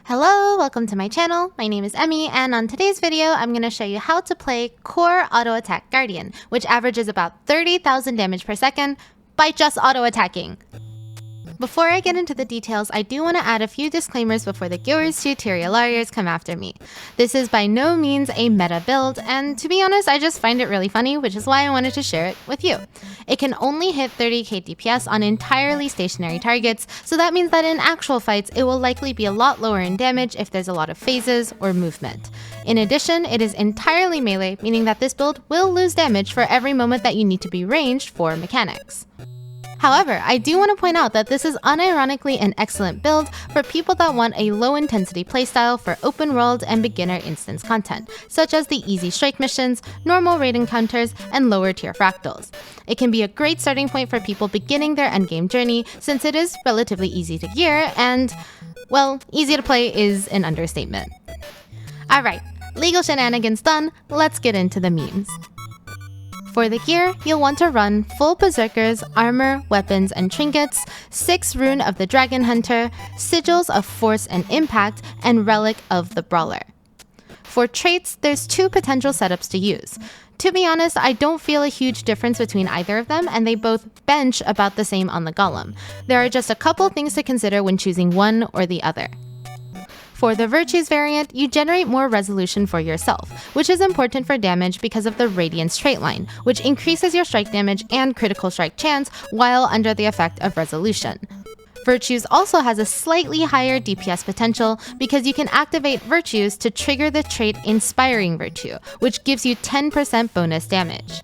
Hello, welcome to my channel. My name is Emi, and on today's video, I'm going to show you how to play Core Auto Attack Guardian, which averages about 30,000 damage per second by just auto attacking. Before I get into the details, I do want to add a few disclaimers before the Gyoers tutorialariers come after me. This is by no means a meta build, and to be honest, I just find it really funny, which is why I wanted to share it with you. It can only hit 30k DPS on entirely stationary targets, so that means that in actual fights, it will likely be a lot lower in damage if there's a lot of phases or movement. In addition, it is entirely melee, meaning that this build will lose damage for every moment that you need to be ranged for mechanics. However, I do want to point out that this is unironically an excellent build for people that want a low-intensity playstyle for open world and beginner instance content, such as the easy strike missions, normal raid encounters, and lower tier fractals. It can be a great starting point for people beginning their endgame journey since it is relatively easy to gear and, well, easy to play is an understatement. Alright, legal shenanigans done, let's get into the memes. For the gear, you'll want to run full berserkers, armor, weapons, and trinkets, 6 rune of the dragon hunter, sigils of force and impact, and relic of the brawler. For traits, there's 2 potential setups to use. To be honest, I don't feel a huge difference between either of them, and they both bench about the same on the golem. There are just a couple things to consider when choosing one or the other. For the Virtues variant, you generate more resolution for yourself, which is important for damage because of the Radiance trait line, which increases your strike damage and critical strike chance while under the effect of resolution. Virtues also has a slightly higher DPS potential because you can activate Virtues to trigger the trait Inspiring Virtue, which gives you 10% bonus damage.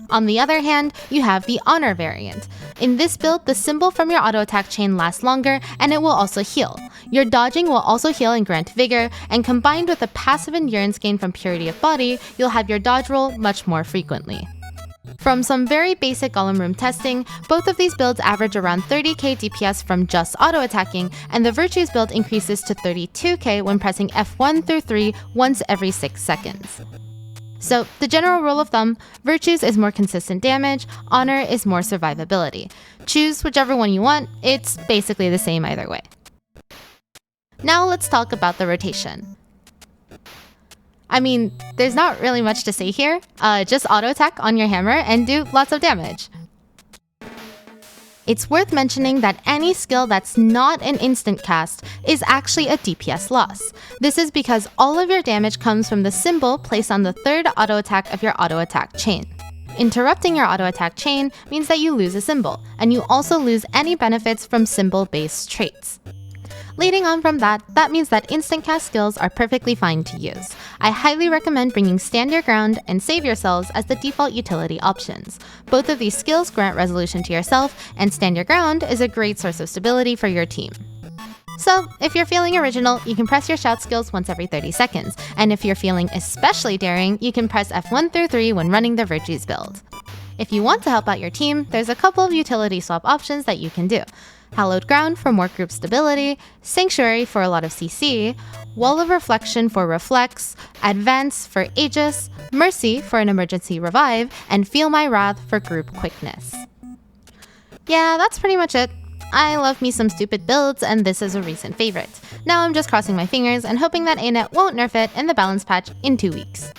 On the other hand, you have the Honor variant. In this build, the symbol from your auto attack chain lasts longer and it will also heal. Your dodging will also heal and grant vigor, and combined with the passive endurance gain from Purity of Body, you'll have your dodge roll much more frequently. From some very basic golem room testing, both of these builds average around 30k DPS from just auto attacking, and the Virtues build increases to 32k when pressing F1 through 3 once every 6 seconds. So, the general rule of thumb, Virtues is more consistent damage, Honor is more survivability. Choose whichever one you want, it's basically the same either way. Now let's talk about the rotation. I mean, there's not really much to say here, just auto attack on your hammer and do lots of damage. It's worth mentioning that any skill that's not an instant cast is actually a DPS loss. This is because all of your damage comes from the symbol placed on the 3rd auto attack of your auto attack chain. Interrupting your auto attack chain means that you lose a symbol, and you also lose any benefits from symbol-based traits. Leading on from that, that means that instant cast skills are perfectly fine to use. I highly recommend bringing Stand Your Ground and Save Yourselves as the default utility options. Both of these skills grant resolution to yourself, and Stand Your Ground is a great source of stability for your team. So, if you're feeling original, you can press your shout skills once every 30 seconds, and if you're feeling especially daring, you can press F1 through 3 when running the Virtues build. If you want to help out your team, there's a couple of utility swap options that you can do. Hallowed Ground for more group stability, Sanctuary for a lot of CC, Wall of Reflection for Reflex, Advance for Aegis, Mercy for an emergency revive, and Feel My Wrath for group quickness. Yeah, that's pretty much it. I love me some stupid builds, and this is a recent favorite. Now I'm just crossing my fingers and hoping that ANET won't nerf it in the balance patch in 2 weeks.